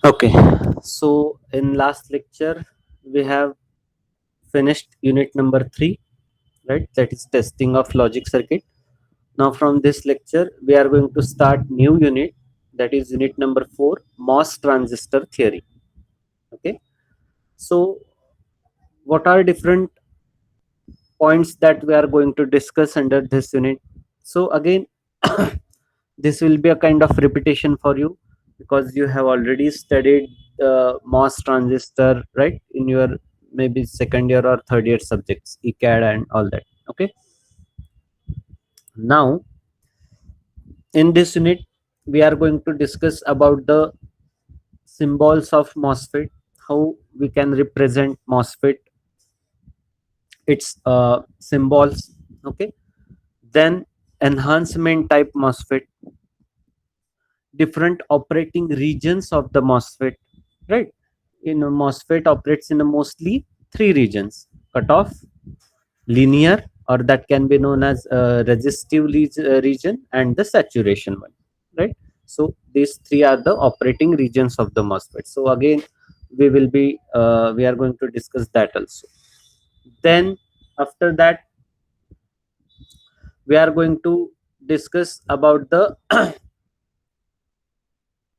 Okay, so in last lecture we have finished unit number 3, right? That is testing of logic circuit. Now from this lecture we are going to start new unit, that is unit number 4, MOS transistor theory. Okay, so what are different points that we are going to discuss under this unit? So again, this will be a kind of repetition for you because you have already studied MOS transistor, right, in your maybe second year or third year subjects, ECAD and all that. Okay, now in this unit we are going to discuss about the symbols of MOSFET, how we can represent MOSFET, its symbols. Okay, then enhancement type MOSFET, different operating regions of the MOSFET, right? In a MOSFET operates in a mostly three regions: cutoff, linear, or that can be known as resistive region, and the saturation one, right? So these three are the operating regions of the MOSFET. So again, we are going to discuss that also. Then after that, we are going to discuss about the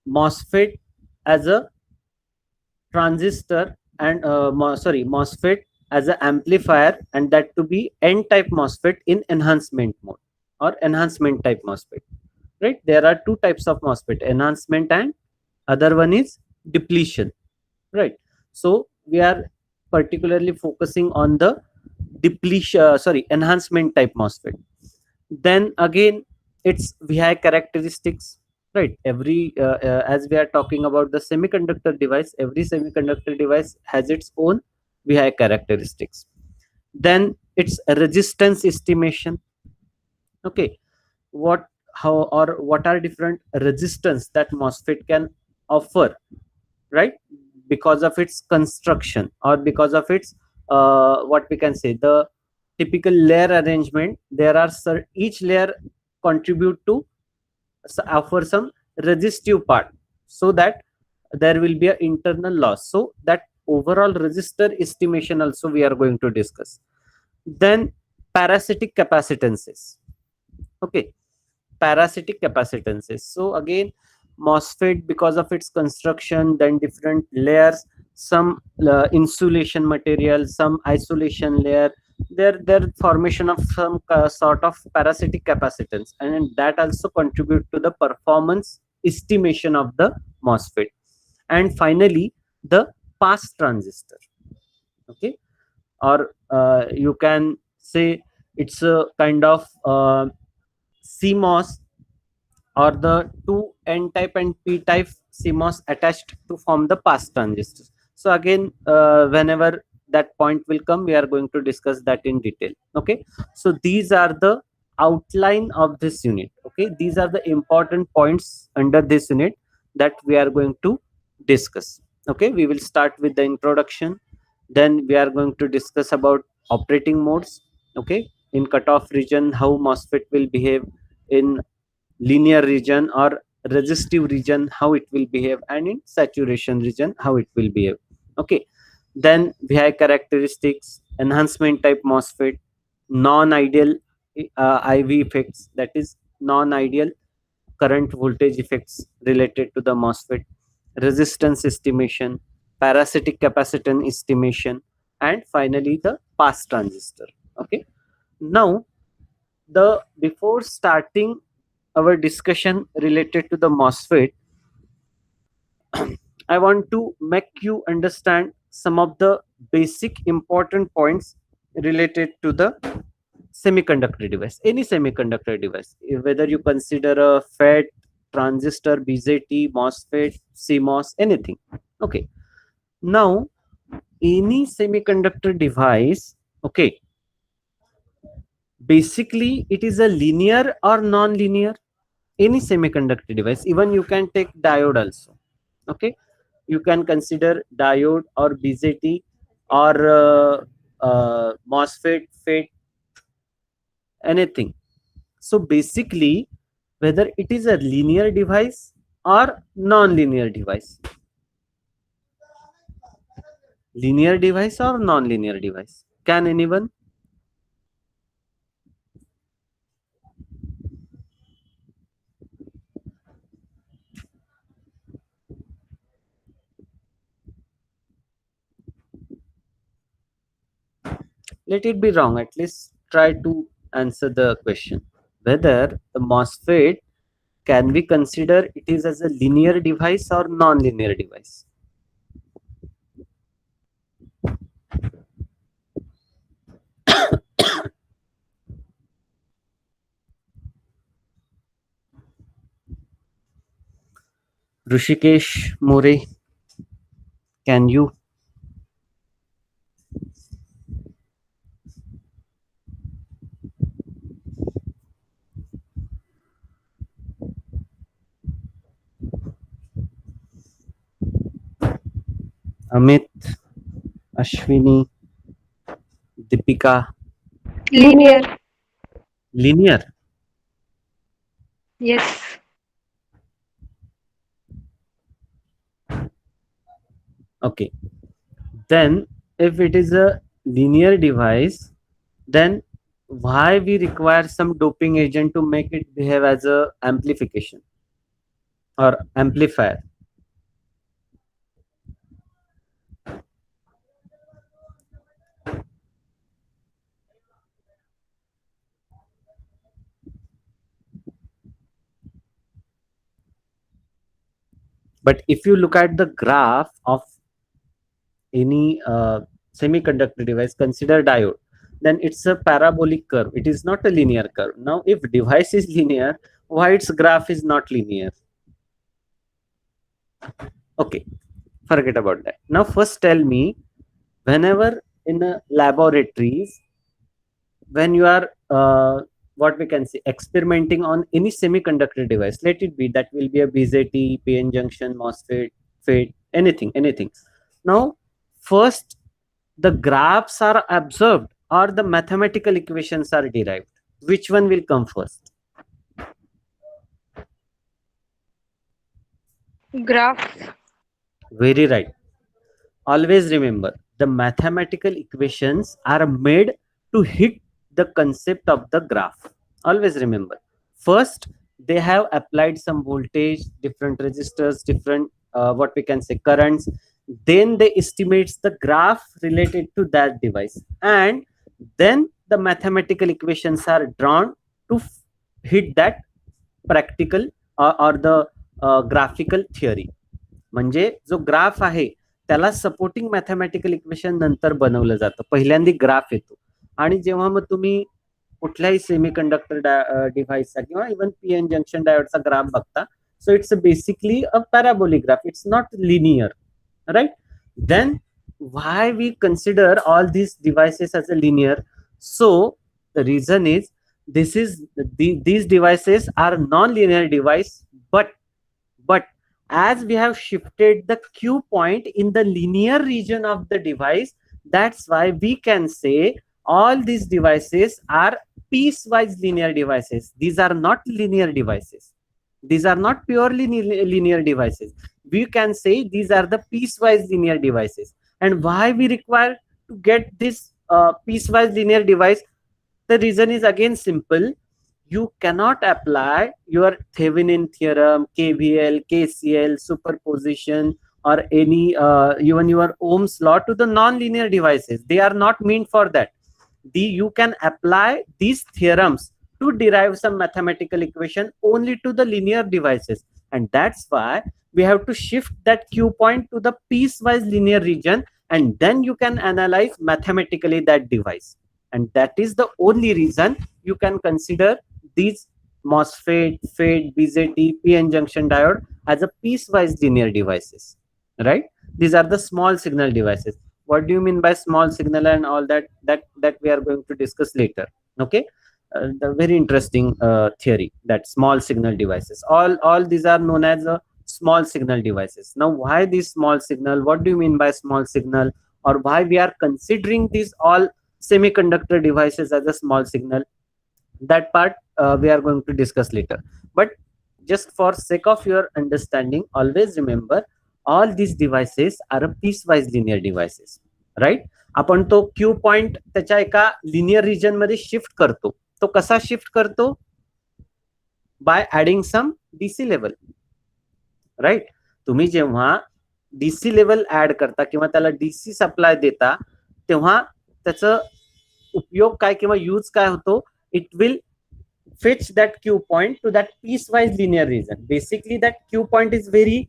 MOSFET as a transistor and MOSFET as an amplifier, and that to be N type MOSFET in enhancement mode or enhancement type MOSFET, right? There are two types of MOSFET, enhancement and other one is depletion, right? So we are particularly focusing on the enhancement type MOSFET. Then again, its VI characteristics, right? As we are talking about the semiconductor device, every semiconductor device has its own VI characteristics. Then its resistance estimation. Okay, what are different resistance that MOSFET can offer, right? Because of its construction or because of its what we can say, the typical layer arrangement, there are each layer contribute to offer some resistive part, so that there will be an internal loss. So that overall resistor estimation also we are going to discuss. Then parasitic capacitances. Okay, parasitic capacitances. So again, MOSFET, because of its construction, then different layers, some insulation material, some isolation layer, their formation of some sort of parasitic capacitance, and that also contribute to the performance estimation of the MOSFET. And finally, the pass transistor. Okay, or you can say it's a kind of CMOS, or the two N type and P type CMOS attached to form the pass transistors. So again, whenever that point will come, we are going to discuss that in detail. Okay, so these are the outline of this unit. Okay, these are the important points under this unit that we are going to discuss. Okay, we will start with the introduction, then we are going to discuss about operating modes. Okay, in cutoff region, how MOSFET will behave, in linear region or resistive region, how it will behave, and in saturation region, how it will behave. Okay, then VI characteristics, enhancement type MOSFET, non-ideal IV effects, that is non-ideal current voltage effects related to the MOSFET, resistance estimation, parasitic capacitance estimation, and finally the pass transistor. Okay, now the before starting our discussion related to the MOSFET, I want to make you understand some of the basic important points related to the semiconductor device, any semiconductor device, whether you consider a FET, transistor, BJT, MOSFET, CMOS, anything. Okay, now any semiconductor device, okay, basically it is a linear or non-linear. Any semiconductor device, even you can take diode also. Okay, you can consider diode or BJT or MOSFET, FET, anything. So basically, whether it is a linear device or non-linear device, linear device or non-linear device? Can anyone? Let it be wrong, at least try to answer the question whether the MOSFET, can we consider it is as a linear device or non-linear device? Rushikesh More, can you? Amit, Ashwini, Deepika? Linear. Linear. Yes. Okay. Then if it is a linear device, then why we require some doping agent to make it behave as a amplification or amplifier? But if you look at the graph of any semiconductor device, consider diode, then it's a parabolic curve. It is not a linear curve. Now, if device is linear, why its graph is not linear? Okay, forget about that. Now, first tell me, whenever in a laboratories, when you are what we can say experimenting on any semiconductor device, let it be that will be a BJT, PN junction, MOSFET, FET, anything. Now, first the graphs are observed or the mathematical equations are derived. Which one will come first? Graphs. Very right. Always remember, the mathematical equations are made to hit the concept of the graph. Always remember, first they have applied some voltage, different resistors, different what we can say currents, then they estimates the graph related to that device, and then the mathematical equations are drawn to hit that practical or the graphical theory. म्हणजे जो graph आहे त्याला supporting mathematical equation नंतर बनवलं जातं, पहिल्यांदा graph येतो. आणि जेव्हा मग तुम्ही कुठल्याही सेमीकंडक्टर डिव्हाइसचा किंवा इव्हन पीएन जंक्शन डायोडचा ग्राफ बघता, so it's basically a parabolic graph, it's not linear, right? Then why we consider all these devices as a linear? So the reason is these devices are non-linear device, but as we have shifted the Q point in the linear region of the device, that's why we can say all these devices are piecewise linear devices. These are not linear devices. These are not purely linear devices. We can say these are the piecewise linear devices. And why we require to get this piecewise linear device? The reason is again simple. You cannot apply your Thevenin theorem, KVL, KCL, superposition, or any even your Ohm's law to the non-linear devices. They are not meant for that. You can apply these theorems to derive some mathematical equation only to the linear devices, and that's why we have to shift that Q point to the piecewise linear region, and then you can analyze mathematically that device. And that is the only reason you can consider these MOSFET, FET, BJT, PN junction diode as a piecewise linear devices, right? These are the small signal devices. What do you mean by small signal and all that? That we are going to discuss later. Okay, the very interesting theory that small signal devices. All these are known as small signal devices. Now, why these small signal? What do you mean by small signal? Or why we are considering these all semiconductor devices as a small signal? That part we are going to discuss later, but just for sake of your understanding, always remember all these devices are a piecewise linear devices. Right. आपण तो Q point त्याच्या एका linear region मध्ये shift करतो. तो कसा shift करतो? Bye adding सम DC level, right. तुम्ही जेव्हा डीसी लेवल ऍड करता किंवा त्याला डीसी सप्लाय देता, तेव्हा त्याचं उपयोग काय किंवा यूज काय होतो? It will fetch that Q point to that piecewise linear region. Basically, that Q point is very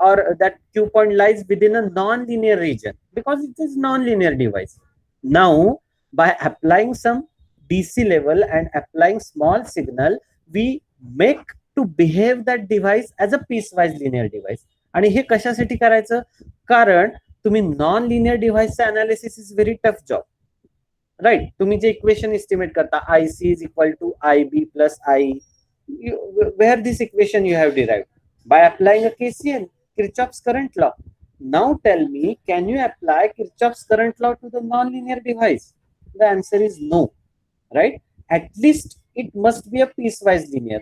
or that Q point lies within a non-linear region because it is non-linear device. Now, by applying some DC level and applying small signal, we make to behave that device as a piecewise linear device. आणि हे कशासाठी करायचं? कारण तुम्ही non linear डिव्हाइसचं analysis is very tough job, right. तुम्ही जे equation estimate करता, I C is equal to I B plus I, where this equation you have derived? By applying a KCL, Kirchhoff's current law. Now tell me, can you apply Kirchhoff's current law to the non-linear device? The answer is no, right? At least it must be a piecewise linear.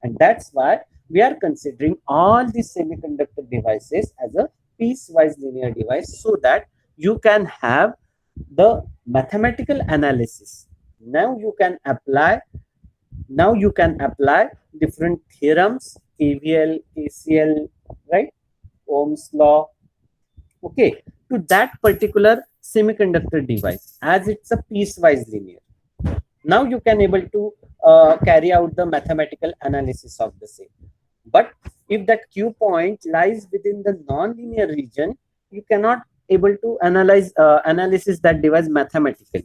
And that's why we are considering all these semiconductor devices as a piecewise linear device, so that you can have the mathematical analysis. Now you can apply different theorems, KVL, KCL, right, Ohm's law, okay, to that particular semiconductor device, as it's a piecewise linear. Now you can able to carry out the mathematical analysis of the same. But if that Q point lies within the non-linear region, you cannot able to analysis that device mathematically,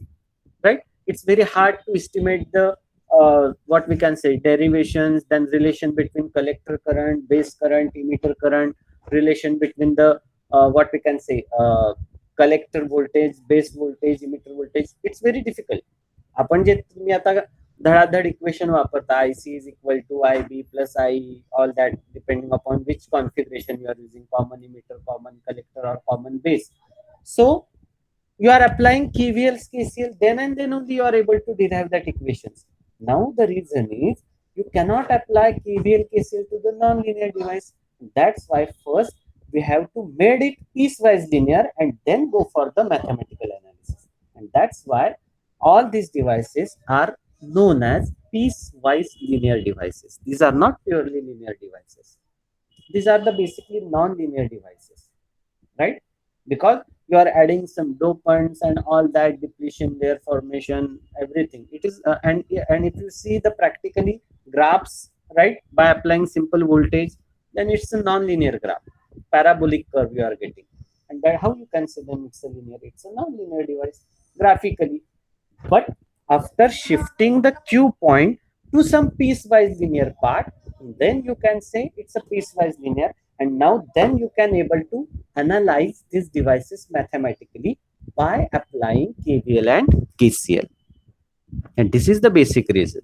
right? It's very hard to estimate the what we can say derivations, then relation between collector current, base current, emitter current, relation between the what we can say collector voltage, base voltage, emitter voltage. It's very difficult. आपण जे तुम्ही आता धडाधड equation वापरता, I C is equal to I B plus I, all that depending upon which configuration you are using, common emitter, common collector or common base. So you are applying KVLs, KCL, then and then only you are able to derive that equations. Now the reason is you cannot apply KVL, KCL to the non-linear device. That's why first we have to made it piecewise linear and then go for the mathematical analysis. And that's why all these devices are known as piecewise linear devices. These are not purely linear devices. These are the basically non-linear devices, right? Because you are adding some dopants and all that, depletion layer formation, everything. It is and if you see the practically graphs, right, by applying simple voltage, then it's a non-linear graph, parabolic curve you are getting. And that how you can say then it's a linear? It's a non-linear device graphically. But after shifting the Q point to some piecewise linear part, then you can say it's a piecewise linear. And now then you can able to analyze these devices mathematically by applying KVL and KCL. And this is the basic reason,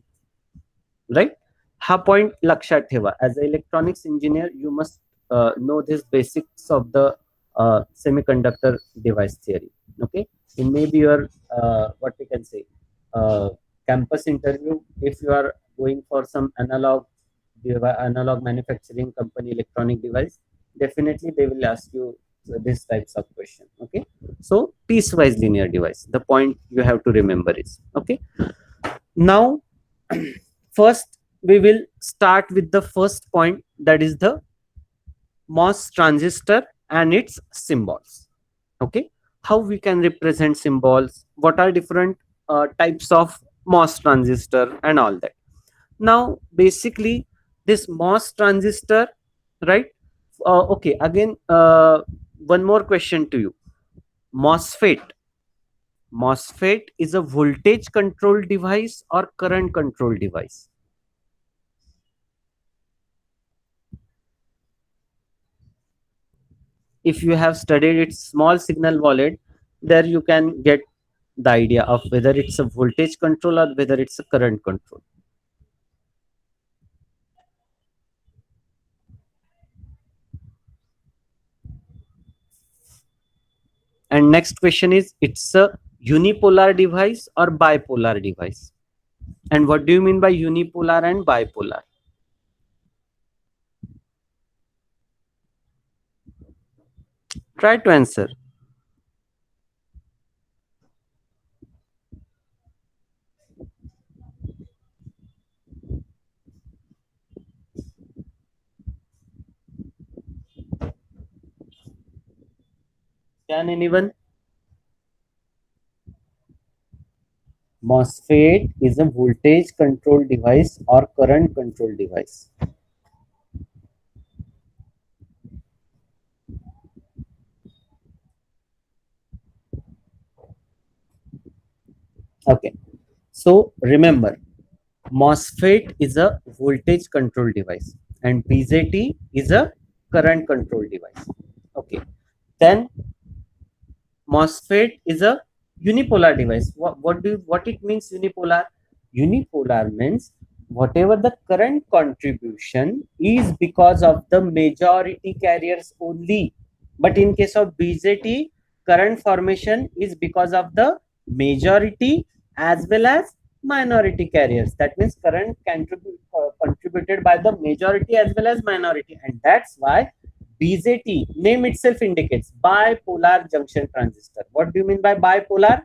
right? Ha point lakshat theva. As an electronics engineer, you must know this basics of the semiconductor device theory. Okay, it may be your what we can say campus interview. If you are going for some analog manufacturing company electronic device, definitely they will ask you this types of question. Okay, so piecewise linear device, the point you have to remember is, okay. Now first we will start with the first point, that is the MOS transistor and its symbols. Okay, how we can represent symbols, what are different types of MOS transistor and all that. Now basically this MOS transistor, right? Okay, again one more question to you. MOSFET is a voltage control device or current control device? If you have studied its small signal wallet, there you can get the idea of whether it's a voltage control or whether it's a current control. And next question is, it's a unipolar device or bipolar device? And what do you mean by unipolar and bipolar? Try to answer. Can anyone? MOSFET is a voltage control device or current control device. Okay. So remember, MOSFET is a voltage control device and BJT is a current control device. Okay. Then MOSFET is a unipolar device. What it means unipolar? Unipolar means whatever the current contribution is because of the majority carriers only. But in case of BJT, current formation is because of the majority as well as minority carriers. That means current contributed by the majority as well as minority, and that's why BJT name itself indicates bipolar junction transistor. What do you mean by bipolar?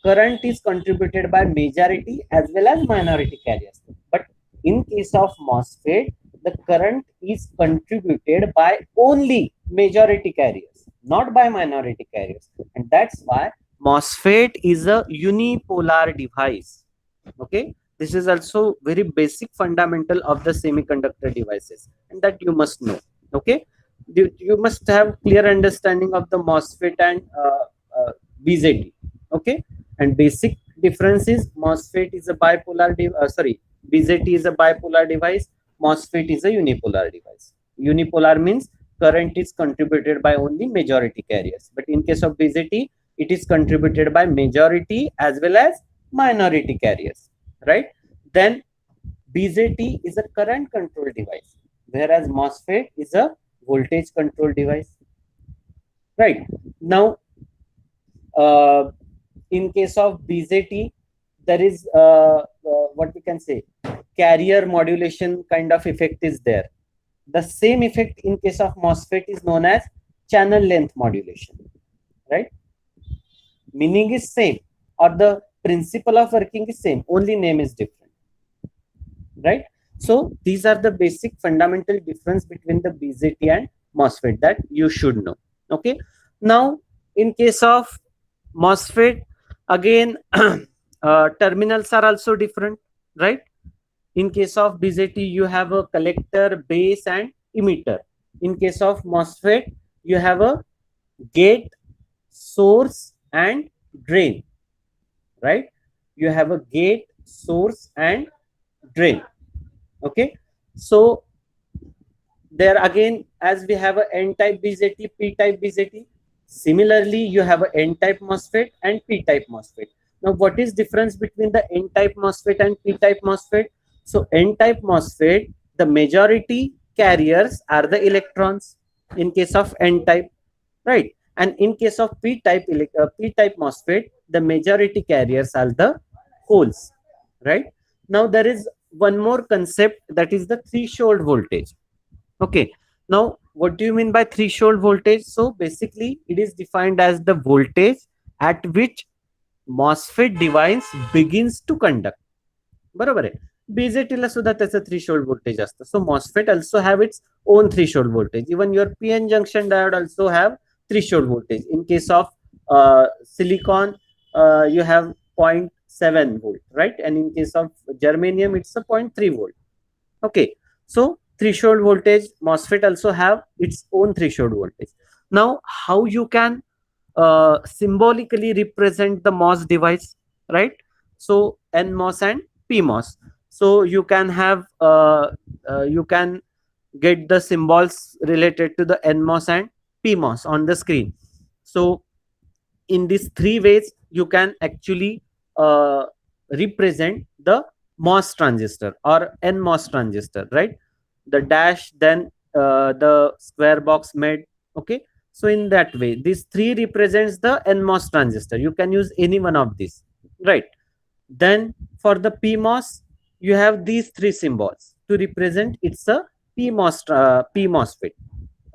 Current is contributed by majority as well as minority carriers. But in case of MOSFET, the current is contributed by only majority carriers, not by minority carriers. And that's why MOSFET is a unipolar device. Okay. This is also very basic fundamental of the semiconductor devices, and that you must know. Okay. You must have clear understanding of the MOSFET and BJT. Okay. And basic difference is MOSFET is a BJT is a bipolar device. MOSFET is a unipolar device. Unipolar means current is contributed by only majority carriers. But in case of BJT, it is contributed by majority as well as minority carriers, right? Then BJT is a current control device, whereas MOSFET is a voltage control device, right? Now, in case of BJT, there is what we can say, carrier modulation kind of effect is there. The same effect in case of MOSFET is known as channel length modulation, right? Meaning is same, or the principle of working is same, only name is different, right? So these are the basic fundamental difference between the BJT and MOSFET that you should know. Okay. Now, in case of MOSFET, again, terminals are also different, right? In case of BJT, you have a collector, base, and emitter. In case of MOSFET, you have a gate, source, and drain, right? You have a gate, source, and drain. Okay. So there again, as we have a N-type BJT, P-type BJT, similarly, you have a N-type MOSFET and P-type MOSFET. Now, what is difference between the N-type MOSFET and P-type MOSFET? So, N-type MOSFET, the majority carriers are the electrons in case of N-type, right? And in case of P-type MOSFET, the majority carriers are the holes, right? Now, there is one more concept, that is the threshold voltage. Okay. Now, what do you mean by threshold voltage? So basically, it is defined as the voltage at which MOSFET device begins to conduct. बरोबर आहे. BJT ला सुद्धा त्याचं threshold voltage असतं. So MOSFET also have its own threshold voltage. Even your PN junction diode also have threshold voltage. In case of silicon, you have 0.7 volt, right? And in case of germanium, it's a 0.3 volt. Okay. So threshold voltage, MOSFET also have its own threshold voltage. Now, how you can symbolically represent the MOS device, right? So NMOS and PMOS. So you can have you can get the symbols related to the NMOS and PMOS on the screen. So in these three ways, you can actually represent the MOS transistor or NMOS transistor, right? The dash, then the square box made. Okay. So in that way, these three represents the NMOS transistor. You can use any one of these, right? Then for the PMOS, you have these three symbols to represent it's a PMOSFET.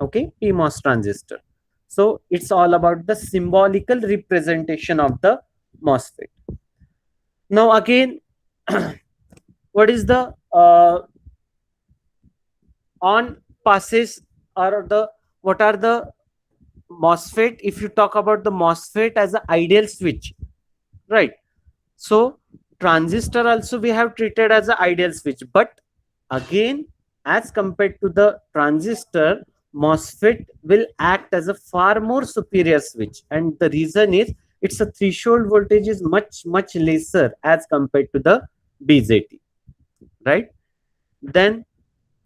Okay, PMOS transistor. So it's all about the symbolical representation of the MOSFET. Now again, what is the on passes, or the what are the MOSFET, if you talk about the MOSFET as an ideal switch, right? So transistor also we have treated as an ideal switch, but again, as compared to the transistor, MOSFET will act as a far more superior switch, and the reason is its a threshold voltage is much lesser as compared to the BJT, right? Then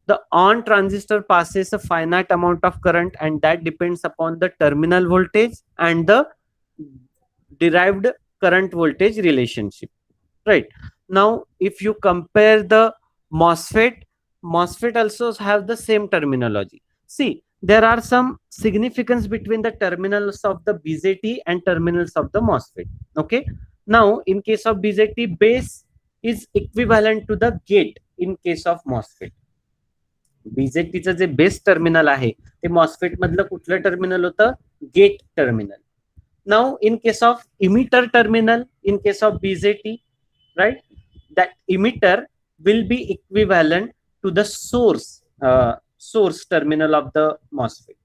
the on transistor passes a finite amount of current, and that depends upon the terminal voltage and the derived current voltage relationship, right? Now if you compare the MOSFET also have the same terminology. See, there are some significance between the terminals of the BJT and terminals of the MOSFET. Okay, now in case of BJT, base is equivalent to the gate. In case of MOSFET, बीजेटीचं जे base terminal आहे ते MOSFET मधलं कुठलं terminal होतं? Gate terminal. Now in case of emitter terminal, in case of BJT, right, that emitter will be equivalent to the source terminal of the MOSFET.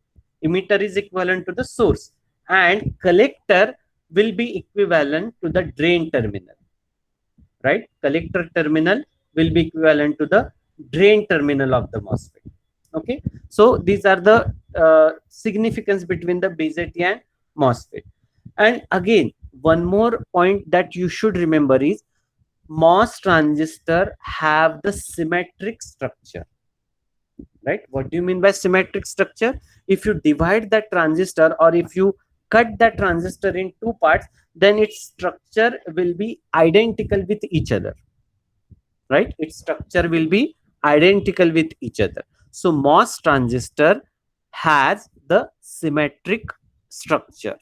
Emitter is equivalent to the source, and collector will be equivalent to the drain terminal, right? Collector terminal will be equivalent to the drain terminal of the MOSFET. Okay, so these are the significance between the BJT and MOSFET. And again, one more point that you should remember is MOS transistor have the symmetric structure, right? What do you mean by symmetric structure? If you divide that transistor, or if you cut that transistor in two parts, then its structure will be identical with each other, right? Its structure will be identical with each other. So MOS transistor has the symmetric structure,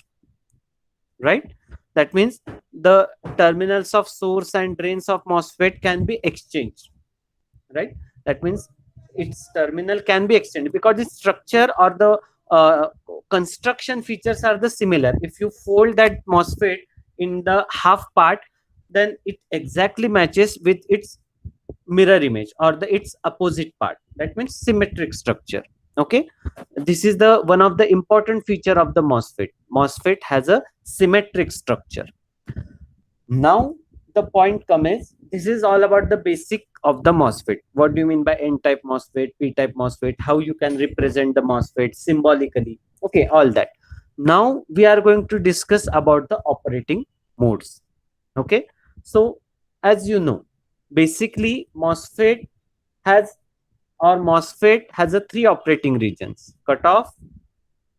right? That means the terminals of source and drains of MOSFET can be exchanged, right? That means its terminal can be extended because its structure or the construction features are the similar. If you fold that MOSFET in the half part, then it exactly matches with its mirror image or the its opposite part. That means symmetric structure. Okay, this is the one of the important feature of the MOSFET has a symmetric structure. Now the point comes, this is all about the basic of the MOSFET. What do you mean by n-type MOSFET, p-type MOSFET, how you can represent the MOSFET symbolically? Okay, all that. Now we are going to discuss about the operating modes. Okay, so as you know, basically MOSFET has a three operating regions: cutoff,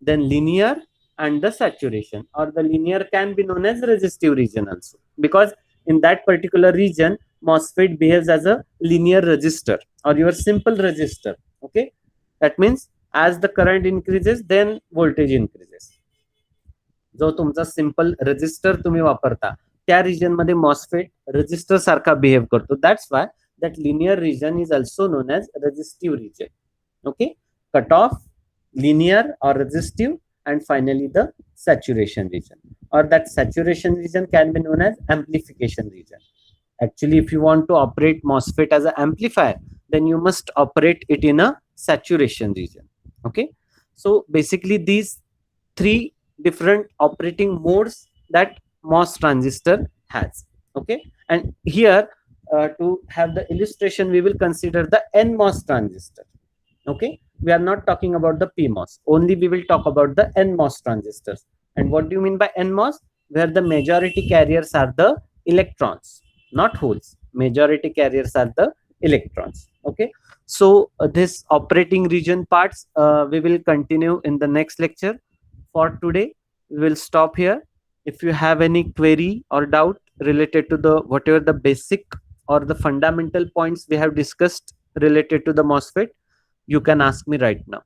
then linear, and the saturation. Or the linear can be known as resistive region also, because in that particular region MOSFET behaves as a linear resistor or your simple resistor. Okay, that means as the current increases, then voltage increases. जो तुमचा simple resistor तुम्ही वापरता त्या region मध्ये MOSFET resistor सारखा behave करतो. That's why that linear region is also known as resistive region. Okay, cutoff, linear or resistive, and finally the saturation region, or that saturation region can be known as amplification region. Actually, if you want to operate MOSFET as an amplifier, then you must operate it in a saturation region. Okay, so basically these three different operating modes that MOS transistor has. Okay, and here to have the illustration, we will consider the NMOS transistor. Okay, we are not talking about the PMOS, only we will talk about the NMOS transistors. And what do you mean by NMOS? Where the majority carriers are the electrons, not holes. Majority carriers are the electrons. Okay, so this operating region parts we will continue in the next lecture. For today we will stop here. If you have any query or doubt related to the whatever the basic or the fundamental points we have discussed related to the MOSFET, you can ask me right now.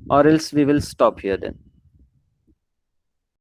Or else we will stop here then.